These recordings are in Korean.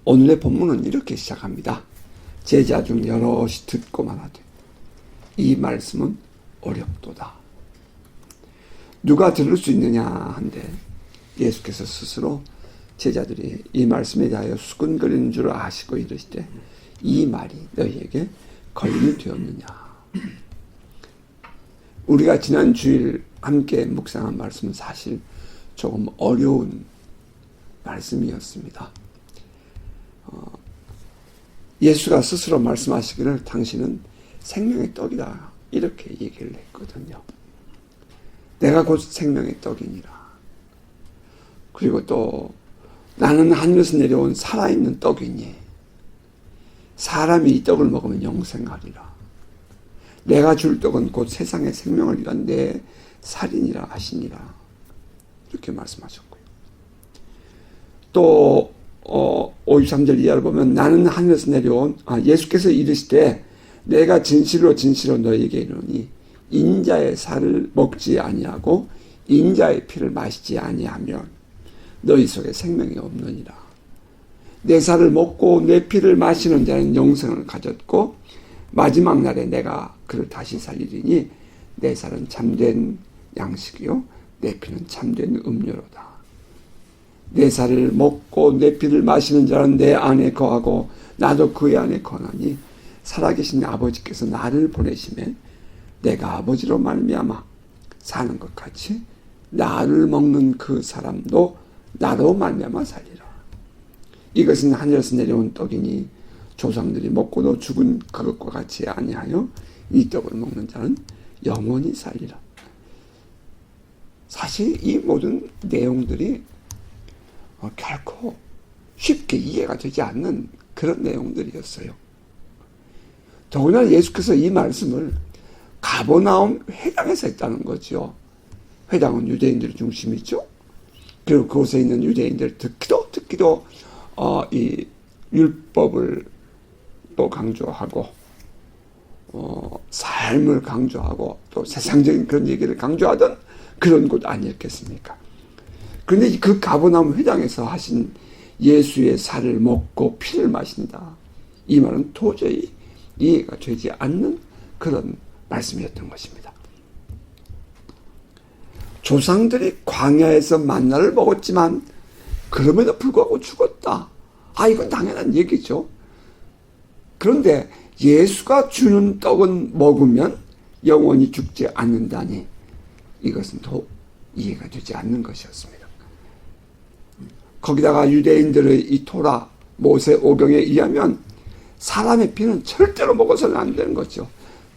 오늘의 본문은 이렇게 시작합니다. 제자 중 여럿이 듣고 말하되 이 말씀은 어렵도다. 누가 들을 수 있느냐 한데 예수께서 스스로 제자들이 이 말씀에 대하여 수근거리는 줄 아시고 이르시되 이 말이 너희에게 걸림이 되었느냐. 우리가 지난 주일 함께 묵상한 말씀은 사실 조금 어려운 말씀이었습니다. 예수가 스스로 말씀하시기를 당신은 생명의 떡이다 이렇게 얘기를 했거든요. 내가 곧 생명의 떡이니라. 그리고 또 나는 하늘에서 내려온 살아있는 떡이니 사람이 이 떡을 먹으면 영생하리라. 내가 줄 떡은 곧 세상의 생명을 위한 내 살이니라 하시니라. 이렇게 말씀하셨고요. 또 53절 이하를 보면 나는 하늘에서 내려온 예수께서 이르시되 내가 진실로 진실로 너희에게 이르노니 인자의 살을 먹지 아니하고 인자의 피를 마시지 아니하면 너희 속에 생명이 없느니라. 내 살을 먹고 내 피를 마시는 자는 영생을 가졌고 마지막 날에 내가 그를 다시 살리리니 내 살은 참된 양식이요 내 피는 참된 음료로다. 내 살을 먹고 내 피를 마시는 자는 내 안에 거하고 나도 그의 안에 거하니 살아계신 아버지께서 나를 보내심에 내가 아버지로 말미암아 사는 것 같이 나를 먹는 그 사람도 나로 말미암아 살리라. 이것은 하늘에서 내려온 떡이니 조상들이 먹고도 죽은 그것과 같이 아니하여 이 떡을 먹는 자는 영원히 살리라. 사실 이 모든 내용들이 결코 쉽게 이해가 되지 않는 그런 내용들이었어요. 더구나 예수께서 이 말씀을 가버나움 회당에서 했다는 거죠. 회당은 유대인들의 중심이죠. 그리고 그곳에 있는 유대인들 듣기도 이 율법을 또 강조하고 삶을 강조하고 또 세상적인 그런 얘기를 강조하던 그런 곳 아니었겠습니까? 그런데 그 가버나움 회당에서 하신 예수의 살을 먹고 피를 마신다. 이 말은 도저히 이해가 되지 않는 그런 말씀이었던 것입니다. 조상들이 광야에서 만나를 먹었지만 그럼에도 불구하고 죽었다. 이건 당연한 얘기죠. 그런데 예수가 주는 떡은 먹으면 영원히 죽지 않는다니 이것은 더 이해가 되지 않는 것이었습니다. 거기다가 유대인들의 이 토라 모세 오경에 의하면 사람의 피는 절대로 먹어서는 안 되는 거죠.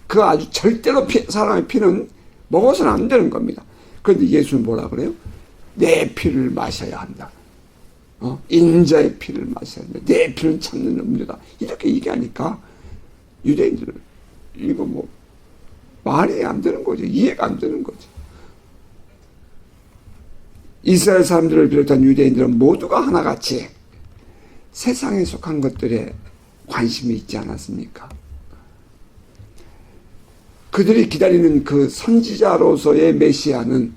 그 아주 절대로 사람의 피는 먹어서는 안 되는 겁니다. 그런데 예수는 뭐라 그래요? 내 피를 마셔야 한다. 인자의 피를 마셔야 한다. 내 피는 참는 음료다. 이렇게 얘기하니까 유대인들은 이거 말이 안 되는 거죠. 이해가 안 되는 거죠. 이스라엘 사람들을 비롯한 유대인들은 모두가 하나같이 세상에 속한 것들에 관심이 있지 않았습니까? 그들이 기다리는 그 선지자로서의 메시아는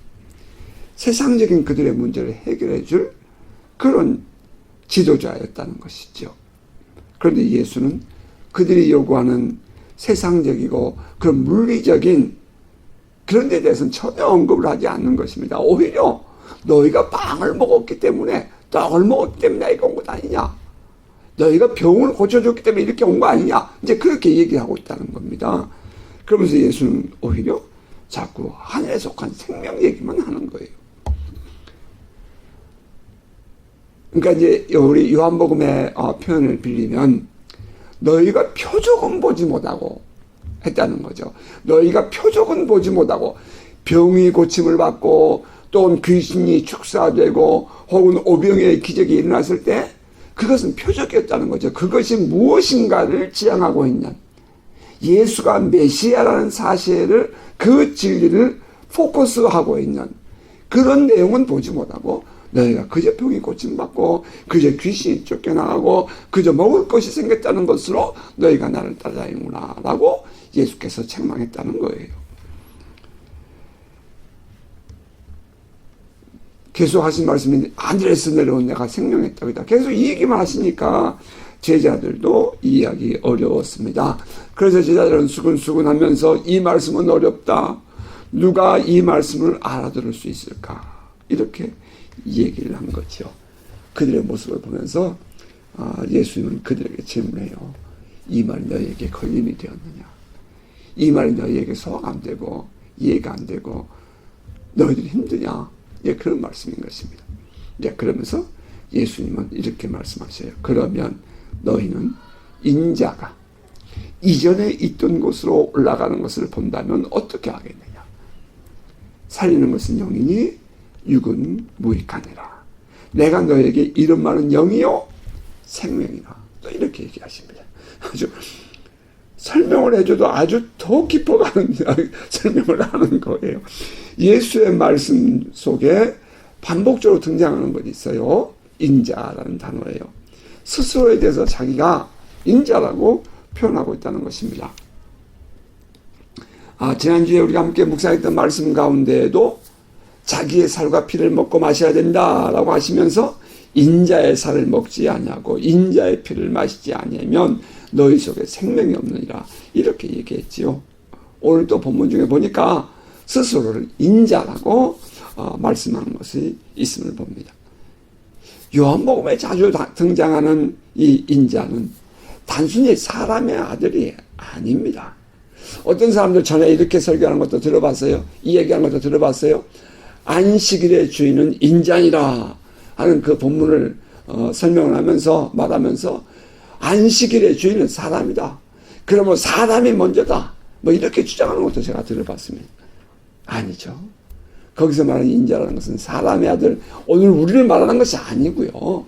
세상적인 그들의 문제를 해결해 줄 그런 지도자였다는 것이죠. 그런데 예수는 그들이 요구하는 세상적이고 그런 물리적인 그런 데 대해서는 전혀 언급을 하지 않는 것입니다. 오히려 너희가 빵을 먹었기 때문에 떡을 먹었기 때문에 이거 온 것 아니냐. 너희가 병을 고쳐줬기 때문에 이렇게 온 거 아니냐. 이제 그렇게 얘기하고 있다는 겁니다. 그러면서 예수는 오히려 자꾸 하늘에 속한 생명 얘기만 하는 거예요. 그러니까 이제 우리 요한복음의 표현을 빌리면 너희가 표적은 보지 못하고 했다는 거죠. 너희가 표적은 보지 못하고 병이 고침을 받고 또 귀신이 축사되고 혹은 오병의 기적이 일어났을 때 그것은 표적이었다는 거죠. 그것이 무엇인가를 지향하고 있는 예수가 메시아라는 사실을 그 진리를 포커스하고 있는 그런 내용은 보지 못하고 너희가 그저 병이 고침받고 그저 귀신이 쫓겨나가고 그저 먹을 것이 생겼다는 것으로 너희가 나를 따라다니구나 라고 예수께서 책망했다는 거예요. 계속 하신 말씀이 하늘에서 내려온 내가 생명의 떡이다. 계속 이 얘기만 하시니까 제자들도 이해하기 어려웠습니다. 그래서 제자들은 수근수근 하면서 이 말씀은 어렵다. 누가 이 말씀을 알아들을 수 있을까? 이렇게 얘기를 한 거죠. 그들의 모습을 보면서 예수님은 그들에게 질문해요. 이 말이 너희에게 걸림이 되었느냐? 이 말이 너희에게 소화가 안 되고 이해가 안 되고 너희들이 힘드냐? 예, 그런 말씀인 것입니다. 예, 그러면서 예수님은 이렇게 말씀하셔요. 그러면 너희는 인자가 이전에 있던 곳으로 올라가는 것을 본다면 어떻게 하겠느냐? 살리는 것은 영이니 육은 무익하니라. 내가 너에게 이런 말은 영이요 생명이라. 또 이렇게 얘기하십니다. 아주 설명을 해줘도 아주 더 깊어가는 설명을 하는 거예요. 예수의 말씀 속에 반복적으로 등장하는 것이 있어요. 인자라는 단어예요. 스스로에 대해서 자기가 인자라고 표현하고 있다는 것입니다. 지난주에 우리가 함께 묵상했던 말씀 가운데에도 자기의 살과 피를 먹고 마셔야 된다라고 하시면서 인자의 살을 먹지 아니하고 인자의 피를 마시지 아니하면 너희 속에 생명이 없느니라 이렇게 얘기했지요. 오늘 또 본문 중에 보니까 스스로를 인자라고 말씀하는 것이 있음을 봅니다. 요한복음에 자주 등장하는 이 인자는 단순히 사람의 아들이 아닙니다. 어떤 사람들 전에 이렇게 설교하는 것도 들어봤어요. 이 얘기하는 것도 들어봤어요. 안식일의 주인은 인자니라 하는 그 본문을 설명을 하면서 말하면서 안식일의 주인은 사람이다. 그러면 사람이 먼저다. 뭐 이렇게 주장하는 것도 제가 들어봤습니다. 아니죠. 거기서 말하는 인자라는 것은 사람의 아들, 오늘 우리를 말하는 것이 아니고요.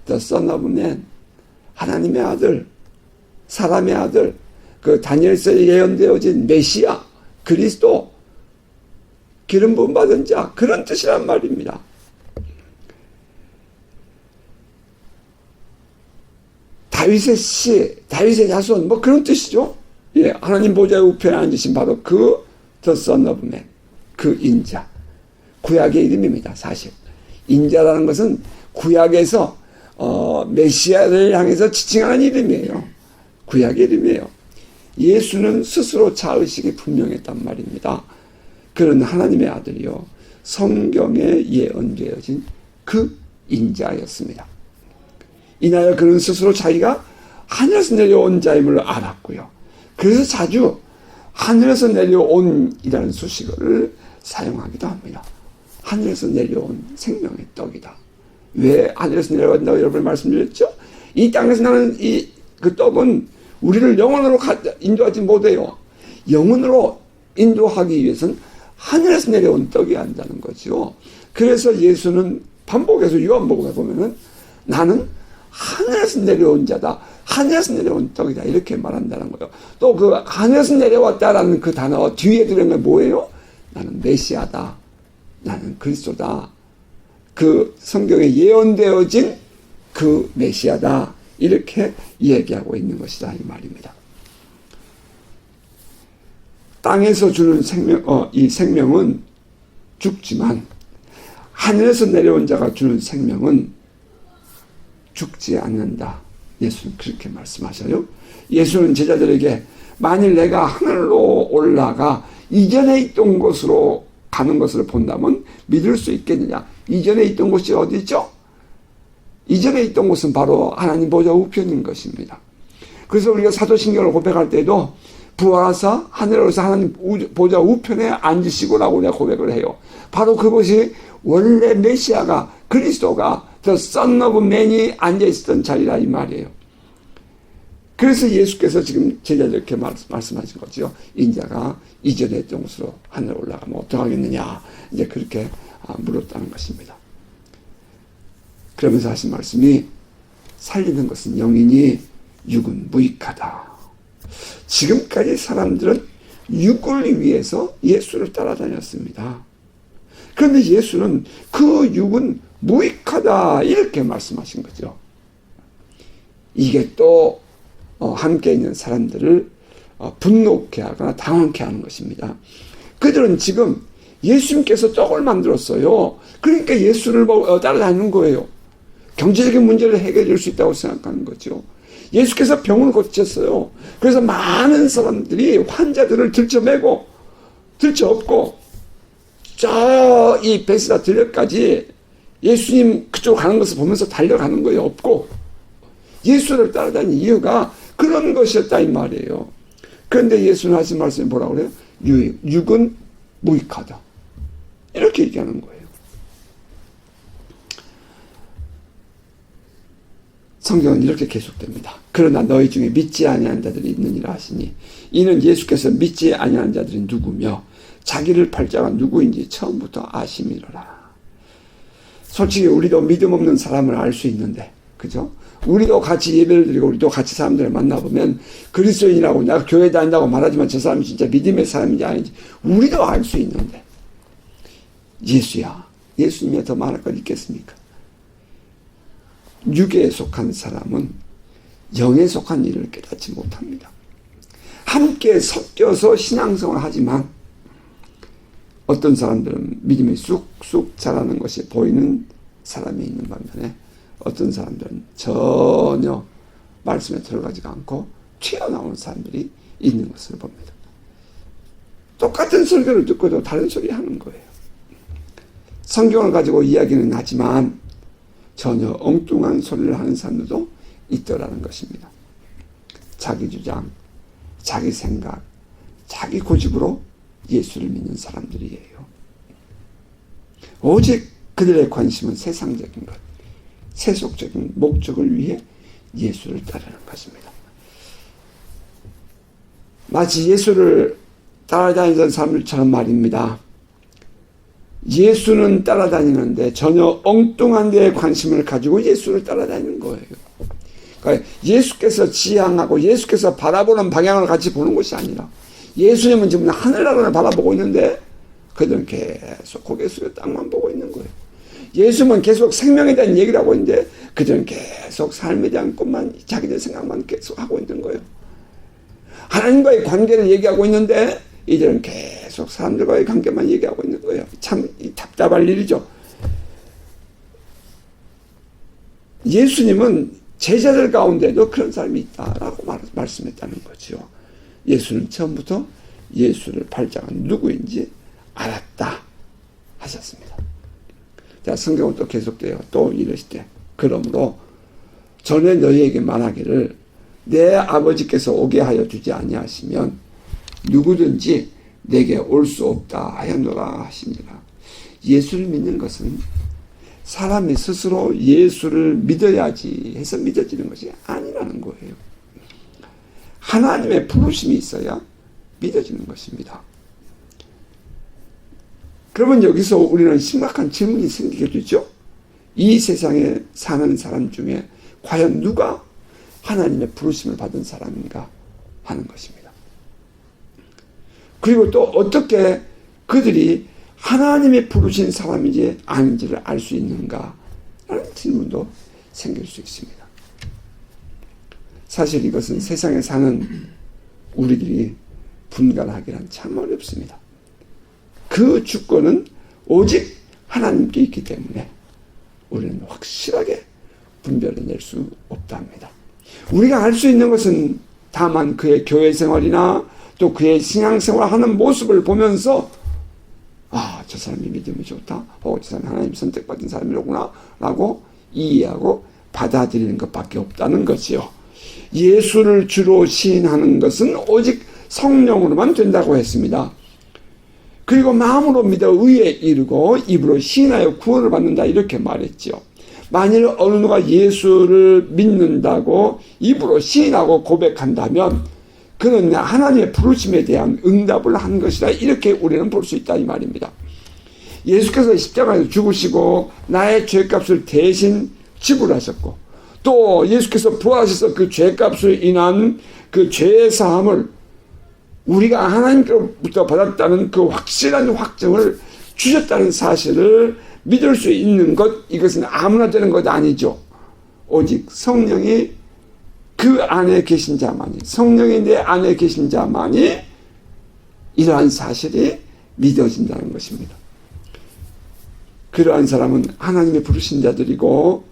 The Son of Man, 하나님의 아들, 사람의 아들, 그 다니엘서에 예언되어진 메시아, 그리스도, 기름 부음 받은 자, 그런 뜻이란 말입니다. 다윗의 씨, 다윗의 자손, 뭐 그런 뜻이죠. 예, 하나님 보좌의 우편에 앉으신 바로 그 The Son of Man, 그 인자. 구약의 이름입니다, 사실. 인자라는 것은 구약에서 메시아를 향해서 지칭하는 이름이에요. 구약의 이름이에요. 예수는 스스로 자의식이 분명했단 말입니다. 그런 하나님의 아들이요, 성경에 예언되어진 그 인자였습니다. 이나여 그는 스스로 자기가 하늘에서 내려온 자임을 알았고요. 그래서 자주 하늘에서 내려온이라는 수식어를 사용하기도 합니다. 하늘에서 내려온 생명의 떡이다. 왜 하늘에서 내려온다고 여러분 말씀드렸죠? 이 땅에서 나는 그 떡은 우리를 영혼으로 인도하지 못해요. 영혼으로 인도하기 위해서는 하늘에서 내려온 떡이 한다는 거죠. 그래서 예수는 반복해서 요한복음에 보면은 나는 하늘에서 내려온 자다. 하늘에서 내려온 떡이다. 이렇게 말한다는 거예요. 또 그 하늘에서 내려왔다라는 그 단어 뒤에 들은 게 뭐예요? 나는 메시아다. 나는 그리스도다. 그 성경에 예언되어진 그 메시아다. 이렇게 얘기하고 있는 것이다. 이 말입니다. 땅에서 주는 생명, 이 생명은 죽지만 하늘에서 내려온 자가 주는 생명은 죽지 않는다. 예수는 그렇게 말씀하셔요. 예수는 제자들에게 만일 내가 하늘로 올라가 이전에 있던 곳으로 가는 것을 본다면 믿을 수 있겠느냐. 이전에 있던 곳이 어디죠? 이전에 있던 곳은 바로 하나님 보좌 우편인 것입니다. 그래서 우리가 사도신경을 고백할 때도 부활하사 하늘에서 하나님 보좌 우편에 앉으시고라고 우리가 고백을 해요. 바로 그곳이 원래 메시아가 그리스도가 The Son of Man이 앉아있었던 자리라 이 말이에요. 그래서 예수께서 지금 제자들께 말씀하신 거죠. 인자가 이전에 했던 곳으로 하늘에 올라가면 어떡하겠느냐. 이제 그렇게 물었다는 것입니다. 그러면서 하신 말씀이 살리는 것은 영이니 육은 무익하다. 지금까지 사람들은 육을 위해서 예수를 따라다녔습니다. 그런데 예수는 그 육은 무익하다 이렇게 말씀하신 거죠. 이게 또 함께 있는 사람들을 분노케 하거나 당황케 하는 것입니다. 그들은 지금 예수님께서 떡을 만들었어요. 그러니까 예수를 따라다니는 거예요. 경제적인 문제를 해결해 줄 수 있다고 생각하는 거죠. 예수께서 병을 고쳤어요. 그래서 많은 사람들이 환자들을 들쳐매고 들쳐업고 저 이 베스다 들려까지 예수님 그쪽으로 가는 것을 보면서 달려가는 거예요. 없고 예수를 따라다니는 이유가 그런 것이었다 이 말이에요. 그런데 예수는 하신 말씀이 뭐라고 그래요? 육은 무익하다. 이렇게 얘기하는 거예요. 성경은 이렇게 계속됩니다. 그러나 너희 중에 믿지 아니하는 자들이 있느니라 하시니 이는 예수께서 믿지 아니하는 자들이 누구며 자기를 팔 자가 누구인지 처음부터 아심이로라. 솔직히 우리도 믿음 없는 사람을 알 수 있는데, 그죠? 우리도 같이 예배를 드리고 우리도 같이 사람들을 만나보면 그리스도인이라고 내가 교회 다닌다고 말하지만 저 사람이 진짜 믿음의 사람인지 아닌지 우리도 알 수 있는데 예수님이 더 말할 것 있겠습니까? 육에 속한 사람은 영에 속한 일을 깨닫지 못합니다. 함께 섞여서 신앙생활을 하지만 어떤 사람들은 믿음이 쑥쑥 자라는 것이 보이는 사람이 있는 반면에 어떤 사람들은 전혀 말씀에 들어가지가 않고 튀어나오는 사람들이 있는 것을 봅니다. 똑같은 설교를 듣고도 다른 소리 하는 거예요. 성경을 가지고 이야기는 하지만 전혀 엉뚱한 소리를 하는 사람들도 있더라는 것입니다. 자기 주장, 자기 생각, 자기 고집으로 예수를 믿는 사람들이에요. 오직 그들의 관심은 세상적인 것, 세속적인 목적을 위해 예수를 따르는 것입니다. 마치 예수를 따라다니던 사람들처럼 말입니다. 예수는 따라다니는데 전혀 엉뚱한 데에 관심을 가지고 예수를 따라다니는 거예요. 그러니까 예수께서 지향하고 예수께서 바라보는 방향을 같이 보는 것이 아니라 예수님은 지금 하늘나라를 바라보고 있는데 그들은 계속 고개 숙여 땅만 보고 있는 거예요. 예수님은 계속 생명에 대한 얘기를 하고 있는데 그들은 계속 삶에 대한 것만 자기들 생각만 계속 하고 있는 거예요. 하나님과의 관계를 얘기하고 있는데 이들은 계속 사람들과의 관계만 얘기하고 있는 거예요. 참 답답할 일이죠. 예수님은 제자들 가운데도 그런 사람이 있다라고 말씀했다는 거죠. 예수는 처음부터 예수를 팔자가 누구인지 알았다 하셨습니다. 자, 성경은 또 계속돼요. 또 이러시되 그러므로 전에 너희에게 말하기를 내 아버지께서 오게 하여 주지 아니하시면 누구든지 내게 올 수 없다 하였노라 하십니다. 예수를 믿는 것은 사람이 스스로 예수를 믿어야지 해서 믿어지는 것이 아니라는 거예요. 하나님의 부르심이 있어야 믿어지는 것입니다. 그러면 여기서 우리는 심각한 질문이 생기게 되죠. 이 세상에 사는 사람 중에 과연 누가 하나님의 부르심을 받은 사람인가 하는 것입니다. 그리고 또 어떻게 그들이 하나님의 부르신 사람인지 아닌지를 알 수 있는가 라는 질문도 생길 수 있습니다. 사실 이것은 세상에 사는 우리들이 분간하기란 참 어렵습니다. 그 주권은 오직 하나님께 있기 때문에 우리는 확실하게 분별해낼 수 없답니다. 우리가 알 수 있는 것은 다만 그의 교회 생활이나 또 그의 신앙생활 하는 모습을 보면서 저 사람이 믿음이 좋다. 저 사람이 하나님 선택받은 사람이로구나 라고 이해하고 받아들이는 것밖에 없다는 것이요. 예수를 주로 시인하는 것은 오직 성령으로만 된다고 했습니다. 그리고 마음으로 믿어 의에 이르고 입으로 시인하여 구원을 받는다 이렇게 말했죠. 만일 어느 누가 예수를 믿는다고 입으로 시인하고 고백한다면 그는 하나님의 부르심에 대한 응답을 한 것이다 이렇게 우리는 볼 수 있다 이 말입니다. 예수께서 십자가에서 죽으시고 나의 죄값을 대신 지불하셨고 또 예수께서 부활하셔서 그 죄값을 인한 그 죄의 사함을 우리가 하나님께로부터 받았다는 그 확실한 확증을 주셨다는 사실을 믿을 수 있는 것, 이것은 아무나 되는 것 아니죠. 오직 성령이 그 안에 계신 자만이, 성령이 내 안에 계신 자만이 이러한 사실이 믿어진다는 것입니다. 그러한 사람은 하나님의 부르신 자들이고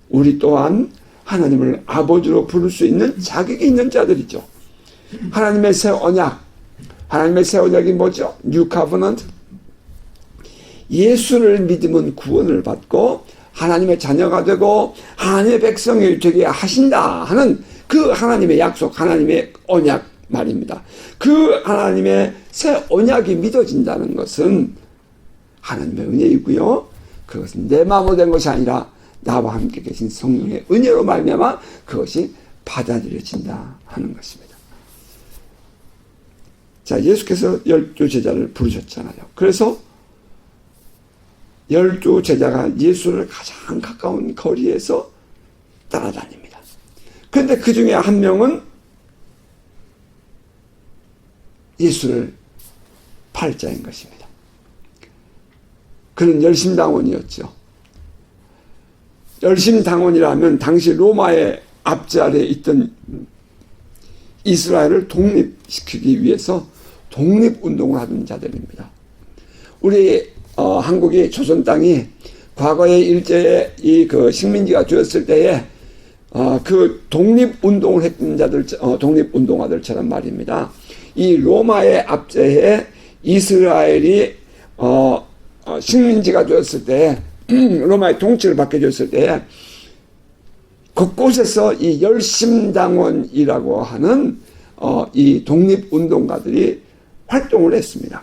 우리 또한 하나님을 아버지로 부를 수 있는 자격이 있는 자들이죠. 하나님의 새 언약, 하나님의 새 언약이 뭐죠? New Covenant. 예수를 믿으면 구원을 받고 하나님의 자녀가 되고 하나님의 백성이 되게 하신다 하는 그 하나님의 약속, 하나님의 언약 말입니다. 그 하나님의 새 언약이 믿어진다는 것은 하나님의 은혜이고요. 그것은 내 마음으로 된 것이 아니라 나와 함께 계신 성령의 은혜로 말미암아 그것이 받아들여진다 하는 것입니다. 자, 예수께서 12제자를 부르셨잖아요. 그래서 12제자가 예수를 가장 가까운 거리에서 따라다닙니다. 그런데 그 중에 한 명은 예수를 팔자인 것입니다. 그는 열심당원이었죠. 열심당원이라면 당시 로마의 압제 아래에 있던 이스라엘을 독립시키기 위해서 독립운동을 하던 자들입니다. 우리 한국이 조선 땅이 과거의 일제의 그 식민지가 되었을 때에 그 독립운동을 했던 자들, 독립운동가들처럼 말입니다. 이 로마의 압제에 이스라엘이 식민지가 되었을 때, 로마의 통치를 받게 되었을 때 곳곳에서 이 열심당원이라고 하는 이 독립운동가들이 활동을 했습니다.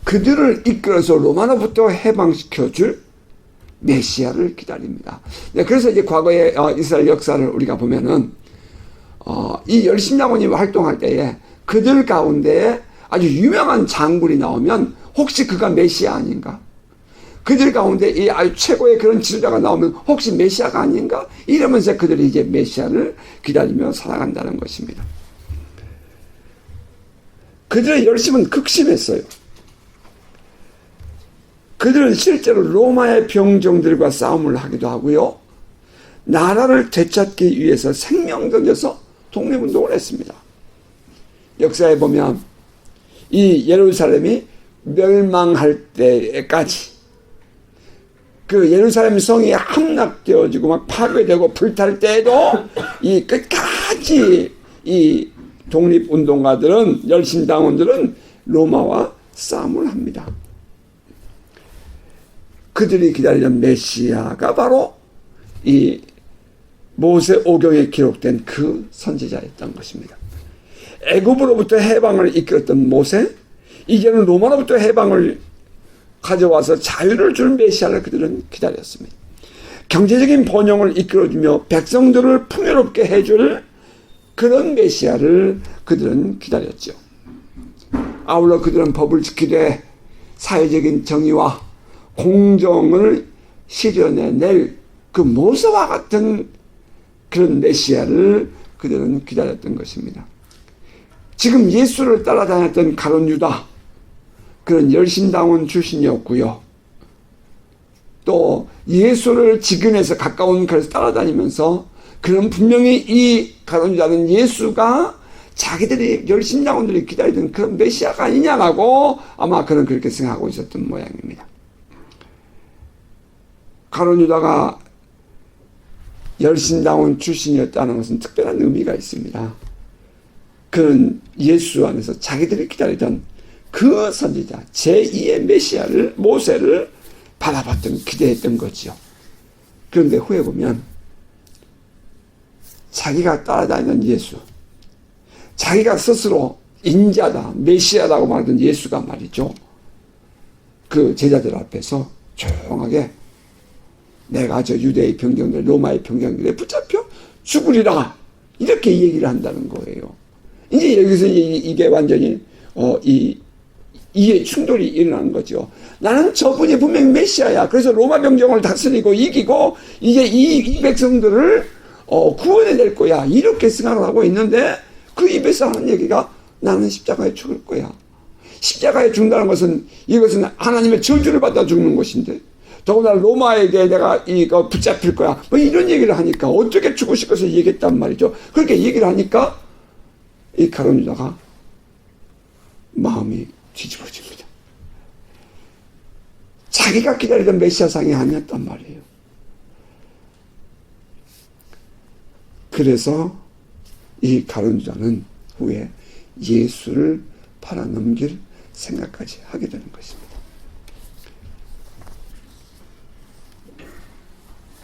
그들을 이끌어서 로마로부터 해방시켜줄 메시아를 기다립니다. 네, 그래서 이제 과거의 이스라엘 역사를 우리가 보면은 이 열심당원이 활동할 때에 그들 가운데 아주 유명한 장군이 나오면 혹시 그가 메시아 아닌가? 그들 가운데 이 아주 최고의 그런 지도자가 나오면 혹시 메시아가 아닌가? 이러면서 그들이 이제 메시아를 기다리며 살아간다는 것입니다. 그들의 열심은 극심했어요. 그들은 실제로 로마의 병정들과 싸움을 하기도 하고요. 나라를 되찾기 위해서 생명 던져서 독립운동을 했습니다. 역사에 보면 이 예루살렘이 멸망할 때까지 그 예루살렘 성이 함락되어지고 막 파괴되고 불탈 때에도 이 끝까지 이 독립운동가들은 열심당원들은 로마와 싸움을 합니다. 그들이 기다리는 메시아가 바로 이 모세 오경에 기록된 그 선지자였던 것입니다. 애굽으로부터 해방을 이끌었던 모세, 이제는 로마로부터 해방을 가져와서 자유를 줄 메시아를 그들은 기다렸습니다. 경제적인 번영을 이끌어주며 백성들을 풍요롭게 해줄 그런 메시아를 그들은 기다렸죠. 아울러 그들은 법을 지키되 사회적인 정의와 공정을 실현해낼 그 모세와 같은 그런 메시아를 그들은 기다렸던 것입니다. 지금 예수를 따라다녔던 가룟 유다, 그런 열심당원 출신이었고요. 또 예수를 지근해서 가까운 곳에서 따라다니면서 그는 분명히 이 가룟 유다는 예수가 자기들이 열심당원들이 기다리던 그런 메시아가 아니냐라고 아마 그는 그렇게 생각하고 있었던 모양입니다. 가룟 유다가 열심당원 출신이었다는 것은 특별한 의미가 있습니다. 그는 예수 안에서 자기들이 기다리던 그 선지자 제2의 메시아를 모세를 바라봤던 기대했던 거죠. 그런데 후에 보면 자기가 따라다니는 예수, 자기가 스스로 인자다 메시아라고 말하던 예수가 말이죠. 그 제자들 앞에서 조용하게 내가 저 유대의 병정들 로마의 병정들에 붙잡혀 죽으리라 이렇게 얘기를 한다는 거예요. 이제 여기서 이게 완전히 이해 충돌이 일어나는 거죠. 나는 저분이 분명히 메시아야. 그래서 로마 병정을 다스리고 이기고 이제 이 백성들을 구원해낼 거야. 이렇게 생각을 하고 있는데 그 입에서 하는 얘기가 나는 십자가에 죽을 거야. 십자가에 죽는다는 것은 이것은 하나님의 저주를 받아 죽는 것인데 더구나 로마에게 내가 이거 붙잡힐 거야. 뭐 이런 얘기를 하니까 어떻게 죽으실 것을 얘기했단 말이죠. 그렇게 얘기를 하니까 이 가룟 유다가 마음이 뒤집어집니다. 자기가 기다리던 메시아상이 아니었단 말이에요. 그래서 이 가룟 유다는 후에 예수를 팔아넘길 생각까지 하게 되는 것입니다.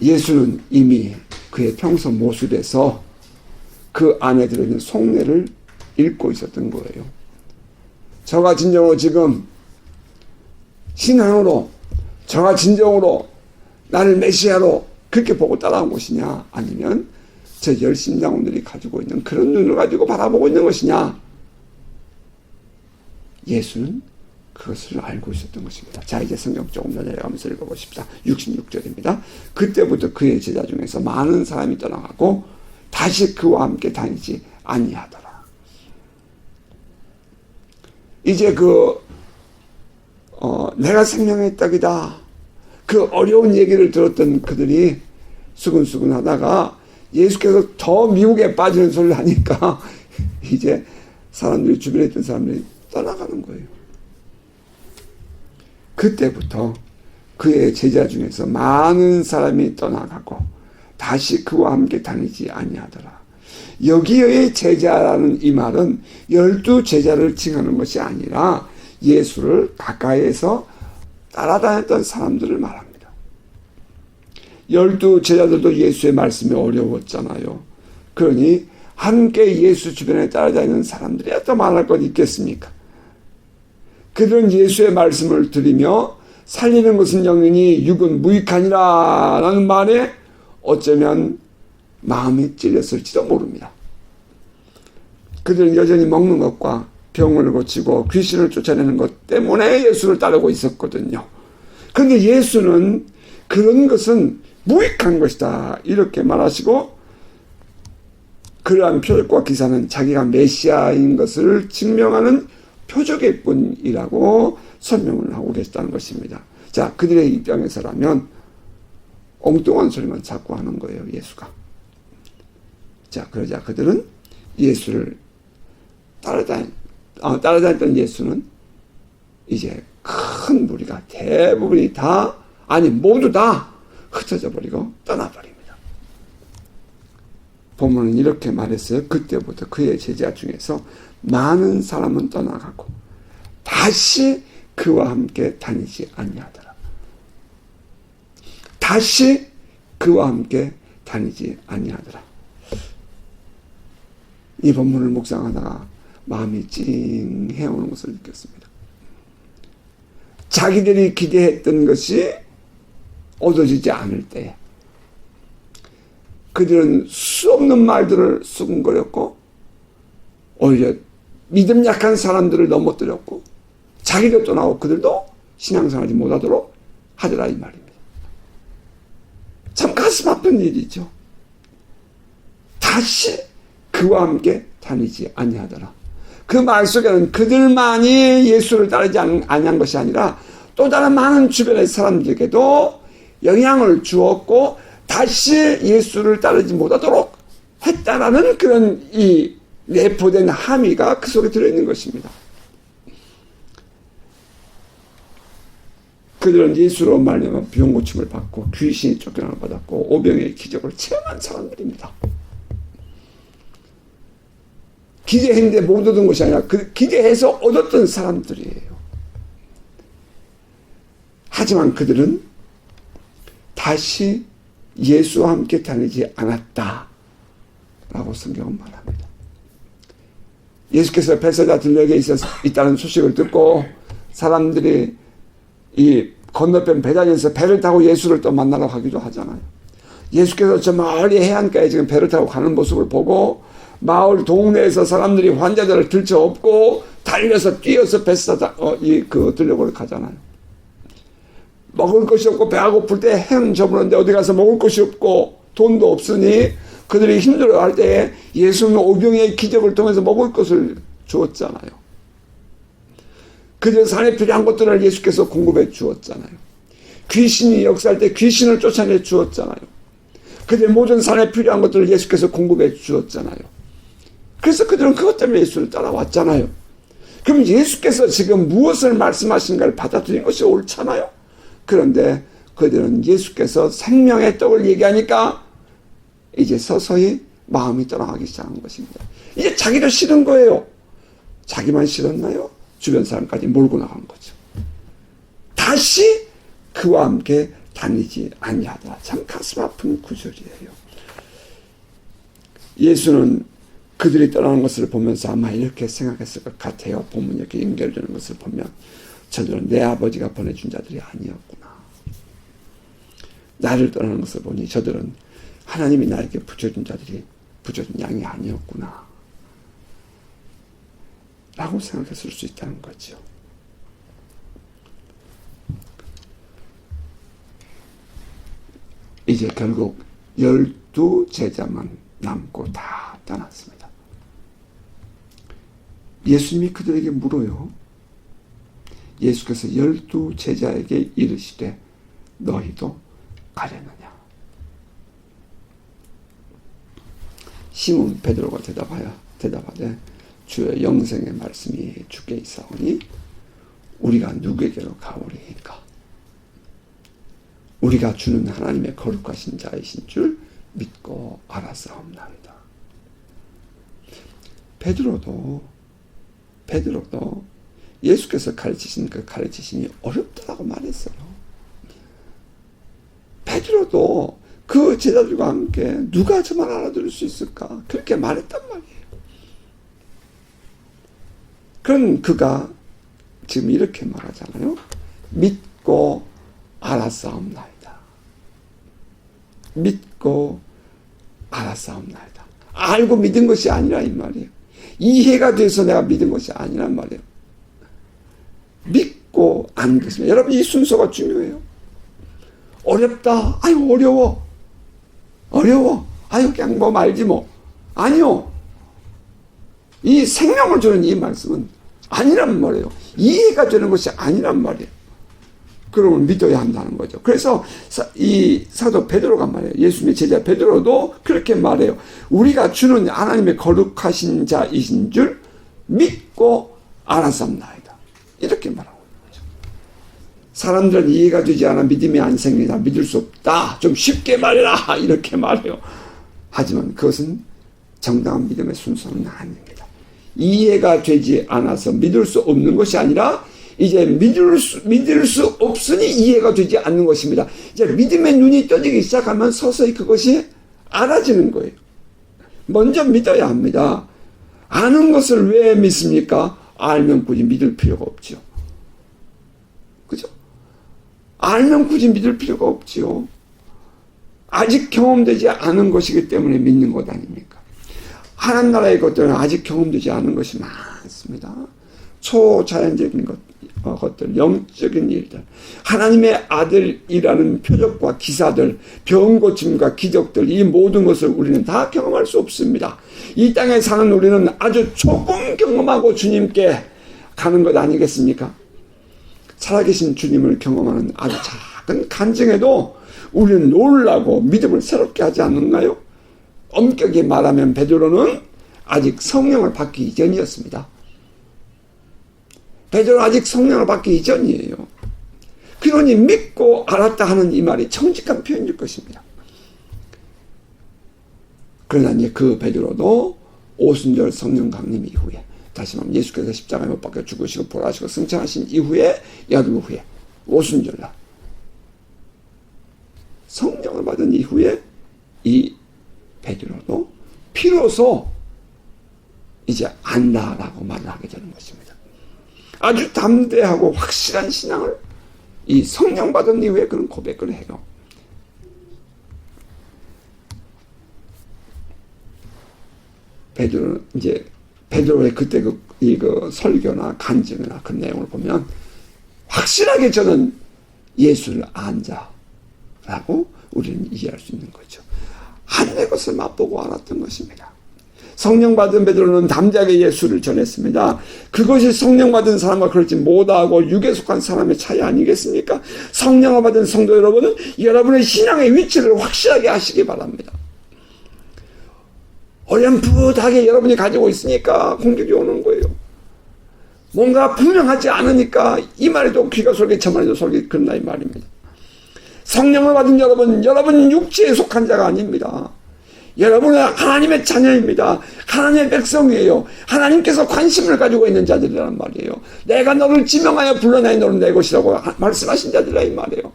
예수는 이미 그의 평소 모습에서 그 안에 들어있는 속내를 읽고 있었던 거예요. 저가 진정으로 지금 신앙으로, 저가 진정으로 나를 메시아로 그렇게 보고 따라온 것이냐, 아니면 저 열심장원들이 가지고 있는 그런 눈을 가지고 바라보고 있는 것이냐. 예수는 그것을 알고 있었던 것입니다. 자, 이제 성경 조금 더 내려가면서 읽어보십시다. 66절입니다. 그때부터 그의 제자 중에서 많은 사람이 떠나가고 다시 그와 함께 다니지 아니하더라. 이제 내가 생명의 떡이다. 그 어려운 얘기를 들었던 그들이 수근수근 하다가 예수께서 더 미국에 빠지는 소리를 하니까 이제 사람들이, 주변에 있던 사람들이 떠나가는 거예요. 그때부터 그의 제자 중에서 많은 사람이 떠나가고 다시 그와 함께 다니지 아니하더라. 여기의 제자라는 이 말은 12제자를 칭하는 것이 아니라 예수를 가까이에서 따라다녔던 사람들을 말합니다. 12제자들도 예수의 말씀이 어려웠잖아요. 그러니 함께 예수 주변에 따라다니는 사람들이 또 말할 것 있겠습니까? 그들은 예수의 말씀을 들으며 살리는 것은 영이니 육은 무익하니라 라는 말에 어쩌면 마음이 찔렸을지도 모릅니다. 그들은 여전히 먹는 것과 병을 고치고 귀신을 쫓아내는 것 때문에 예수를 따르고 있었거든요. 그런데 예수는 그런 것은 무익한 것이다 이렇게 말하시고, 그러한 표적과 기사는 자기가 메시아인 것을 증명하는 표적일 뿐이라고 설명을 하고 계시다는 것입니다. 자, 그들의 입장에서라면 엉뚱한 소리만 자꾸 하는 거예요, 예수가. 자, 그러자 그들은 예수를 따라다녔던 예수는 이제 큰 무리가 대부분이 다, 아니 모두 다 흩어져 버리고 떠나버립니다. 본문은 이렇게 말했어요. 그때부터 그의 제자 중에서 많은 사람은 떠나가고 다시 그와 함께 다니지 아니하더라. 다시 그와 함께 다니지 아니하더라. 이 본문을 묵상하다가 마음이 찡해오는 것을 느꼈습니다. 자기들이 기대했던 것이 얻어지지 않을 때 그들은 수없는 말들을 수군거렸고 오히려 믿음 약한 사람들을 넘어뜨렸고 자기도 떠나고 그들도 신앙생활하지 못하도록 하더라 이 말입니다. 참 가슴 아픈 일이죠. 다시 그와 함께 다니지 아니하더라. 그 말 속에는 그들만이 예수를 따르지 아니한 것이 아니라 또 다른 많은 주변의 사람들에게도 영향을 주었고 다시 예수를 따르지 못하도록 했다라는 그런 이 내포된 함의가 그 속에 들어있는 것입니다. 그들은 예수로 말미암아 병 고침을 받고 귀신이 쫓겨남을 받았고 오병의 기적을 체험한 사람들입니다. 기대했는데 못 얻은 것이 아니라 기대해서 얻었던 사람들이에요. 하지만 그들은 다시 예수와 함께 다니지 않았다 라고 성경은 말합니다. 예수께서 베세다 들녘에 있다는 소식을 듣고 사람들이 이 건너편 베다니에서 배를 타고 예수를 또 만나러 가기도 하잖아요. 예수께서 저 멀리 해안가에 지금 배를 타고 가는 모습을 보고 마을 동네에서 사람들이 환자들을 들쳐업고 달려서 뛰어서 베세다 그 들녘으로 가잖아요. 먹을 것이 없고 배가 고플 때 해는 저물었는데 어디 가서 먹을 것이 없고 돈도 없으니 그들이 힘들어할 때에 예수는 오병의 기적을 통해서 먹을 것을 주었잖아요. 그들 산에 필요한 것들을 예수께서 공급해 주었잖아요. 귀신이 역사할 때 귀신을 쫓아내 주었잖아요. 그들의 모든 삶에 필요한 것들을 예수께서 공급해 주었잖아요. 그래서 그들은 그것 때문에 예수를 따라왔잖아요. 그럼 예수께서 지금 무엇을 말씀하신가를 받아들인 것이 옳잖아요. 그런데 그들은 예수께서 생명의 떡을 얘기하니까 이제 서서히 마음이 떠나가기 시작한 것입니다. 이제 자기도 싫은 거예요. 자기만 싫었나요? 주변 사람까지 몰고 나간 거죠. 다시 그와 함께 다니지 아니하더라. 참 가슴 아픈 구절이에요. 예수는 그들이 떠나는 것을 보면서 아마 이렇게 생각했을 것 같아요. 본문이 이렇게 연결되는 것을 보면 저들은 내 아버지가 보내준 자들이 아니었구나. 나를 떠나는 것을 보니 저들은 하나님이 나에게 붙여준 양이 아니었구나 라고 생각했을 수 있다는 거죠. 이제 결국 12제자만 남고 다 떠났습니다. 예수님이 그들에게 물어요. 예수께서 12제자에게 이르시되 너희도 가려느냐. 시몬 베드로가 대답하되 주의 영생의 말씀이 주께 있사오니 우리가 누구에게로 가오리이까. 우리가 주는 하나님의 거룩하신 자이신 줄 믿고 알았사옵나이다. 베드로도 예수께서 가르치신 그 가르치심이 어렵다고 말했어요. 베드로도 그 제자들과 함께 누가 저만 알아들을 수 있을까? 그렇게 말했단 말이에요. 그런 그가 지금 이렇게 말하잖아요. 믿고 알았사옵나이다. 믿고 알았사옵나이다. 알고 믿은 것이 아니라 이 말이에요. 이해가 돼서 내가 믿은 것이 아니란 말이에요. 믿고 아는 것입니다. 여러분 이 순서가 중요해요. 어렵다. 아유 어려워. 아유 그냥 뭐 말지 뭐. 아니요. 이 생명을 주는 이 말씀은 아니란 말이에요. 이해가 되는 것이 아니란 말이에요. 그러면 믿어야 한다는 거죠. 그래서 이 사도 베드로가 말해요. 예수님의 제자 베드로도 그렇게 말해요. 우리가 주는 하나님의 거룩하신 자이신 줄 믿고 알았사옵나이다. 이렇게 말하고 있는 거죠. 사람들은 이해가 되지 않아 믿음이 안 생기다. 믿을 수 없다. 좀 쉽게 말해라. 이렇게 말해요. 하지만 그것은 정당한 믿음의 순서는 아닙니다. 이해가 되지 않아서 믿을 수 없는 것이 아니라 이제 믿을 수 없으니 이해가 되지 않는 것입니다. 이제 믿음의 눈이 떠지기 시작하면 서서히 그것이 알아지는 거예요. 먼저 믿어야 합니다. 아는 것을 왜 믿습니까? 알면 굳이 믿을 필요가 없죠. 그죠? 알면 굳이 믿을 필요가 없지요. 아직 경험되지 않은 것이기 때문에 믿는 것 아닙니까? 하나님 나라의 것들은 아직 경험되지 않은 것이 많습니다. 초자연적인 것들, 영적인 일들, 하나님의 아들이라는 표적과 기사들, 병 고침과 기적들, 이 모든 것을 우리는 다 경험할 수 없습니다. 이 땅에 사는 우리는 아주 조금 경험하고 주님께 가는 것 아니겠습니까? 살아계신 주님을 경험하는 아주 작은 간증에도 우리는 놀라고 믿음을 새롭게 하지 않는가요? 엄격히 말하면 베드로는 아직 성령을 받기 이전이었습니다. 베드로는 아직 성령을 받기 이전이에요. 그러니 믿고 알았다 하는 이 말이 정직한 표현일 것입니다. 그러나 이제 그 베드로도 오순절 성령 강림 이후에 다시 말하면 예수께서 십자가에 못 박혀 죽으시고 부활하시고 승천하신 이후에 여름 후에 오순절날 성령을 받은 이후에 이 베드로도 비로소 이제 안다라고 말을 하게 되는 것입니다. 아주 담대하고 확실한 신앙을 이 성령 받은 이후에 그런 고백을 해요. 베드로의 그때 그 설교나 간증이나 그 내용을 보면 확실하게 저는 예수를 안 자라고 우리는 이해할 수 있는 거죠. 하늘의 것을 맛보고 알았던 것입니다. 성령 받은 베드로는 담대하게 예수를 전했습니다. 그것이 성령 받은 사람과 그렇지 못하고 육에 속한 사람의 차이 아니겠습니까? 성령을 받은 성도 여러분은 여러분의 신앙의 위치를 확실하게 하시기 바랍니다. 어렴풋하게 여러분이 가지고 있으니까 공격이 오는 거예요. 뭔가 분명하지 않으니까 이 말에도 귀가 솔깃 저 말에도 솔깃 그런다 이 말입니다. 성령을 받은 여러분 육체에 속한 자가 아닙니다. 여러분은 하나님의 자녀입니다. 하나님의 백성이에요. 하나님께서 관심을 가지고 있는 자들이란 말이에요. 내가 너를 지명하여 불러내니 너는 내 것이라고 말씀하신 자들이라 이 말이에요.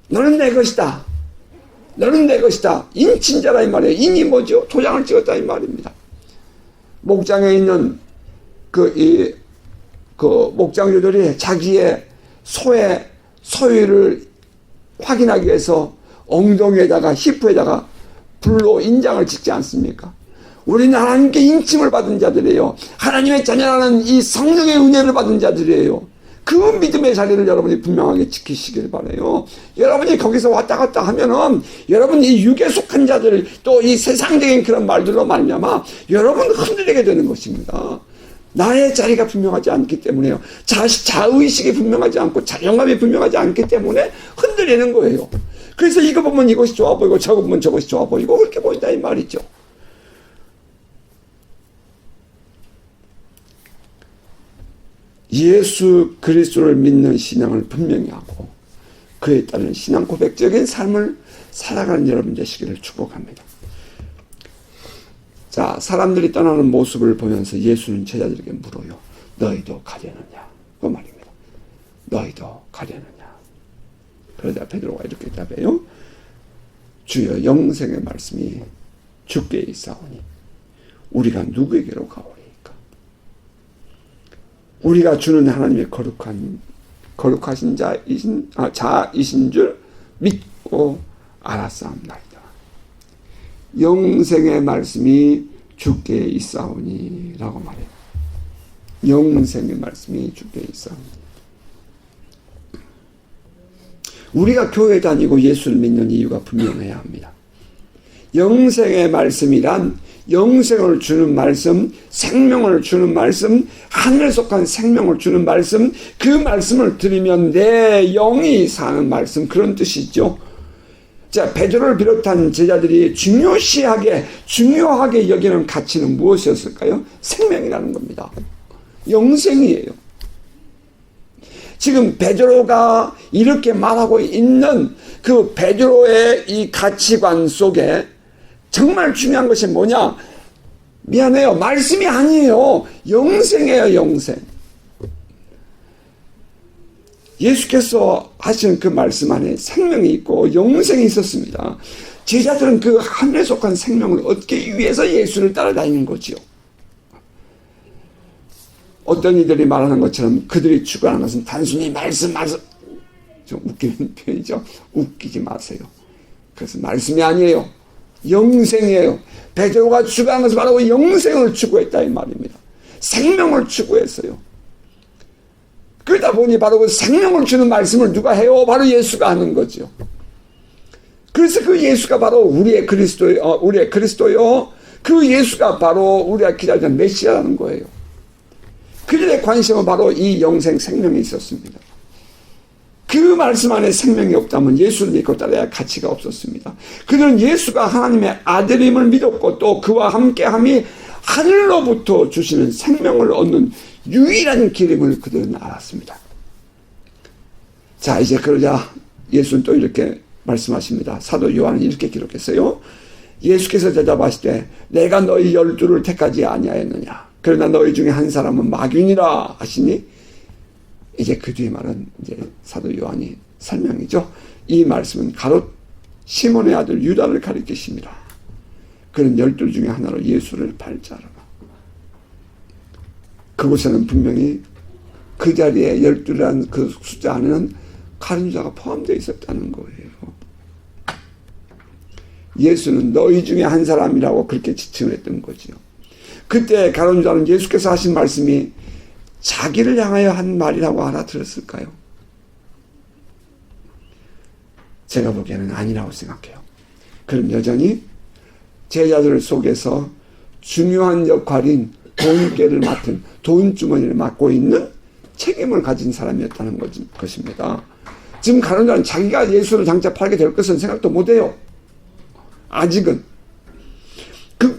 너는 내 것이다. 너는 내 것이다. 인친자라 이 말이에요. 인이 뭐죠? 도장을 찍었다 이 말입니다. 목장에 있는 그 목장주들이 자기의 소의 소유를 확인하기 위해서 엉덩이에다가 히프에다가 불로 인장을 찍지 않습니까? 우리는 하나님께 인침을 받은 자들이에요. 하나님의 자녀라는 이 성령의 은혜를 받은 자들이에요. 그 믿음의 자리를 여러분이 분명하게 지키시길 바라요. 여러분이 거기서 왔다 갔다 하면은 여러분이 이 육에 속한 자들 또 이 세상적인 그런 말들로 말미암아 여러분 흔들리게 되는 것입니다. 나의 자리가 분명하지 않기 때문에요. 자의식이 분명하지 않고 자존감이 분명하지 않기 때문에 흔들리는 거예요. 그래서 이거 보면 이것이 좋아 보이고 저거 보면 저것이 좋아 보이고 그렇게 보인다 이 말이죠. 예수 그리스도를 믿는 신앙을 분명히 하고 그에 따른 신앙 고백적인 삶을 살아가는 여러분 되시기를 축복합니다. 자, 사람들이 떠나는 모습을 보면서 예수는 제자들에게 물어요. 너희도 가려느냐? 그 말입니다. 너희도 가려느냐? 그러자 베드로가 이렇게 답해요. 주여 영생의 말씀이 주께 있사오니 우리가 누구에게로 가오리까? 우리가 주는 하나님의 거룩하신 자이신 줄 믿고 알았사옵나이다. 영생의 말씀이 주께 있사오니 라고 말해요. 영생의 말씀이 주께 있사오니. 우리가 교회 다니고 예수를 믿는 이유가 분명해야 합니다. 영생의 말씀이란 영생을 주는 말씀, 생명을 주는 말씀, 하늘에 속한 생명을 주는 말씀, 그 말씀을 들으면 내 영이 사는 말씀, 그런 뜻이죠. 자, 베드로를 비롯한 제자들이 중요하게 여기는 가치는 무엇이었을까요? 생명이라는 겁니다. 영생이에요. 지금 베드로가 이렇게 말하고 있는 그 베드로의 이 가치관 속에 정말 중요한 것이 뭐냐? 미안해요. 말씀이 아니에요. 영생이에요, 영생. 예수께서 하신 그 말씀 안에 생명이 있고 영생이 있었습니다. 제자들은 그 하늘에 속한 생명을 얻기 위해서 예수를 따라다니는 거지요. 어떤 이들이 말하는 것처럼 그들이 추구하는 것은 단순히 말씀 좀 웃기는 표현이죠. 웃기지 마세요. 그래서 말씀이 아니에요. 영생이에요. 베드로가 추구한 것은 바로 영생을 추구했다 이 말입니다. 생명을 추구했어요. 그러다 보니 바로 그 생명을 주는 말씀을 누가 해요? 바로 예수가 하는 거죠. 그래서 그 예수가 바로 우리의 그리스도요. 그 예수가 바로 우리가 기다리는 메시아라는 거예요. 그들의 관심은 바로 이 영생 생명이 있었습니다. 그 말씀 안에 생명이 없다면 예수를 믿고 따라야 할 가치가 없었습니다. 그들은 예수가 하나님의 아들임을 믿었고 또 그와 함께함이 하늘로부터 주시는 생명을 얻는 유일한 길임을 그들은 알았습니다. 자, 이제 그러자 예수는 또 이렇게 말씀하십니다. 사도 요한은 이렇게 기록했어요. 예수께서 대답하실 때 내가 너희 12를 택하지 아니하였느냐? 그러나 너희 중에 한 사람은 마귀니라 하시니 이제 그 뒤에 말은 이제 사도 요한이 설명이죠. 이 말씀은 가롯 시몬의 아들 유다를 가리키십니다. 그는 12 중에 하나로 예수를 팔자라. 그곳에는 분명히 그 자리에 12라는 그 숫자 안에는 가룟 유다가 포함되어 있었다는 거예요. 예수는 너희 중에 한 사람이라고 그렇게 지칭을 했던 거지요. 그때 가룟 유다는 예수께서 하신 말씀이 자기를 향하여 한 말이라고 알아들었을까요? 제가 보기에는 아니라고 생각해요. 그럼 여전히 제자들 속에서 중요한 역할인 돈깨를 맡은 돈주머니를 맡고 있는 책임을 가진 사람이었다는 것입니다. 지금 가는 자는 자기가 예수를 장차 팔게 될 것은 생각도 못해요. 아직은.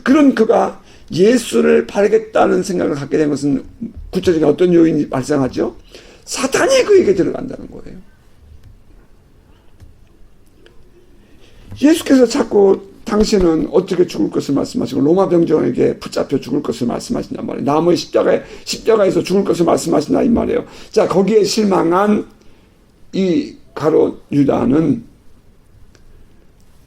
그런 그가 예수를 팔겠다는 생각을 갖게 된 것은 구체적인 어떤 요인이 발생하죠? 사탄이 그에게 들어간다는 거예요. 예수께서 자꾸 당신은 어떻게 죽을 것을 말씀하시고 로마 병정에게 붙잡혀 죽을 것을 말씀하신단 말이에요. 나무의 십자가에서 죽을 것을 말씀하신다 이 말이에요. 자, 거기에 실망한 이 가룟 유다는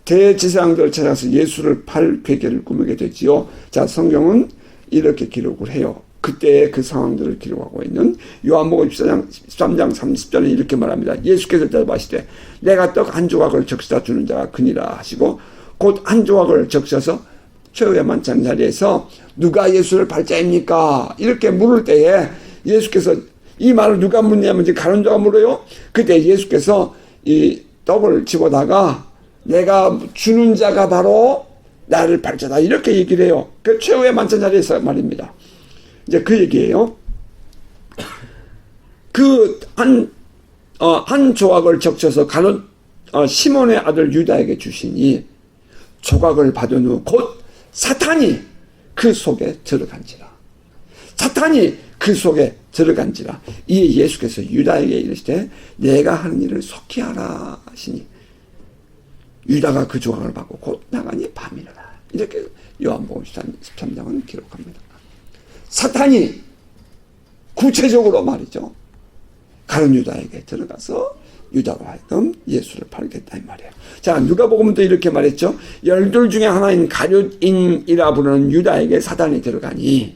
대제사장들을 찾아서 예수를 팔 괴계를 꾸미게 되지요. 자, 성경은 이렇게 기록을 해요. 그때의 그 상황들을 기록하고 있는 요한복음 13장 30절에 이렇게 말합니다. 예수께서 대답하시되 내가 떡 한 조각을 적시다 주는 자가 그니라 하시고 곧 한 조각을 적셔서 최후의 만찬 자리에서 누가 예수를 팔자입니까? 이렇게 물을 때에 예수께서 이 말을 누가 묻냐면 이제 가룟 유다가 물어요. 그때 예수께서 이 떡을 집어다가 내가 주는 자가 바로 나를 팔자다 이렇게 얘기를 해요. 그 최후의 만찬 자리에서 말입니다. 이제 그 얘기예요. 그 한 조각을 적셔서 시몬의 아들 유다에게 주시니 조각을 받은 후 곧 사탄이 그 속에 들어간지라. 사탄이 그 속에 들어간지라. 이에 예수께서 유다에게 이르시되 내가 하는 일을 속히 하라 하시니 유다가 그 조각을 받고 곧 나가니 밤이라. 이렇게 요한복음 13장은 기록합니다. 사탄이 구체적으로 말이죠. 가룟 유다에게 들어가서 유다로 하여금 예수를 팔겠다 이 말이에요. 자, 누가복음도 이렇게 말했죠. 12 중에 하나인 가룟인이라 부르는 유다에게 사탄이 들어가니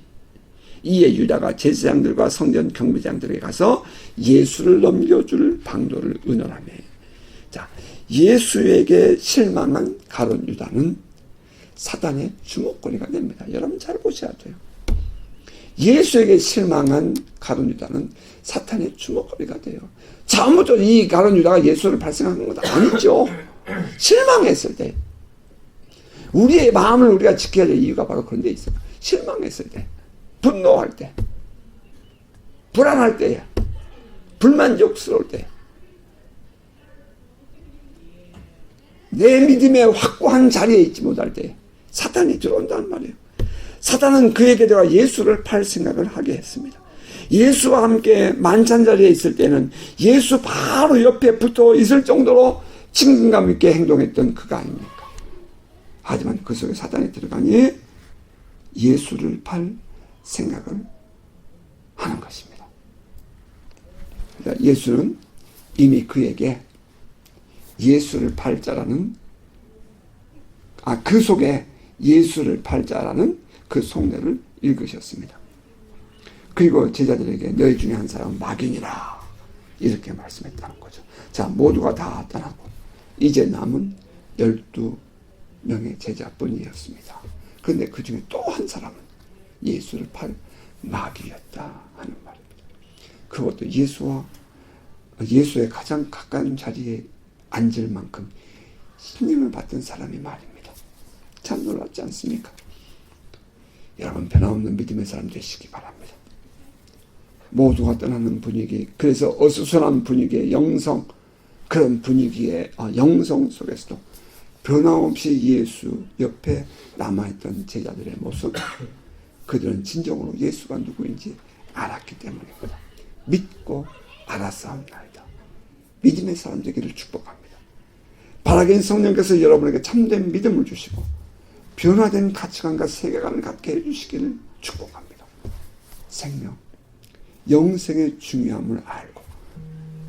이에 유다가 제사장들과 성전 경비장들에게 가서 예수를 넘겨줄 방도를 의논하며 자, 예수에게 실망한 가룟 유다는 사탄의 주목거리가 됩니다. 여러분 잘 보셔야 돼요. 예수에게 실망한 가룟 유다는 사탄의 주목거리가 돼요. 처음부터 이 가룟 유다가 예수를 발생한 건 아니죠. 실망했을 때. 우리의 마음을 우리가 지켜야 될 이유가 바로 그런 데 있어요. 실망했을 때. 분노할 때. 불안할 때. 불만족스러울 때. 내 믿음의 확고한 자리에 있지 못할 때 사탄이 들어온다는 말이에요. 사탄은 그에게 들어가 예수를 팔 생각을 하게 했습니다. 예수와 함께 만찬 자리에 있을 때는 예수 바로 옆에 붙어 있을 정도로 친근감 있게 행동했던 그가 아닙니까? 하지만 그 속에 사탄이 들어가니 예수를 팔 생각을 하는 것입니다. 그러니까 예수는 이미 그에게 예수를 팔 자라는 그 속에 예수를 팔 자라는 그 속내를 읽으셨습니다. 그리고 제자들에게 너희 중에 한 사람은 마귀니라 이렇게 말씀했다는 거죠. 자, 모두가 다 떠나고 이제 남은 12명의 제자뿐이었습니다. 그런데 그 중에 또 한 사람은 예수를 팔 마귀였다 하는 말입니다. 그것도 예수의 가장 가까운 자리에 앉을 만큼 신임을 받던 사람이 말입니다. 참 놀랍지 않습니까? 여러분 변함없는 믿음의 사람 되시기 바랍니다. 모두가 떠나는 분위기, 그래서 어수선한 분위기의 영성, 그런 분위기의 영성 속에서도 변함없이 예수 옆에 남아있던 제자들의 모습, 그들은 진정으로 예수가 누구인지 알았기 때문입니다. 믿고 알았사옵나이다. 믿음의 사람 되기를 축복합니다. 바라긴 성령께서 여러분에게 참된 믿음을 주시고 변화된 가치관과 세계관을 갖게 해주시기를 축복합니다. 생명, 영생의 중요함을 알고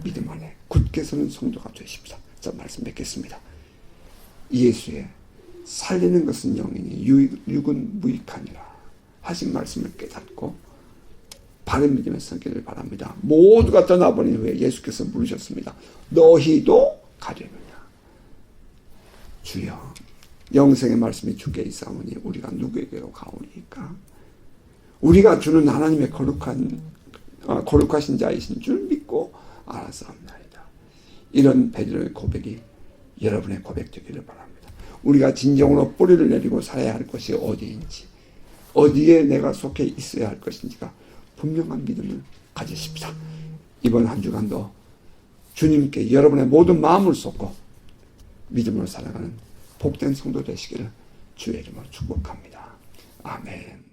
믿음 안에 굳게 서는 성도가 되십시다. 자, 말씀 맺겠습니다. 예수의 살리는 것은 영이니 육은 무익하니라 하신 말씀을 깨닫고 바른 믿음에 서기를 바랍니다. 모두가 떠나버린 후에 예수께서 물으셨습니다. 너희도 가려느냐? 주여, 영생의 말씀이 주께 있사오니 우리가 누구에게로 가오리까? 우리가 주는 하나님의 거룩하신 자이신 줄 믿고 알았사옵나이다. 이런 베드로의 고백이 여러분의 고백 되기를 바랍니다. 우리가 진정으로 뿌리를 내리고 살아야 할 것이 어디인지, 어디에 내가 속해 있어야 할 것인지가 분명한 믿음을 가지십시다. 이번 한 주간도 주님께 여러분의 모든 마음을 쏟고 믿음으로 살아가는 복된 성도 되시기를 주의 이름으로 축복합니다. 아멘.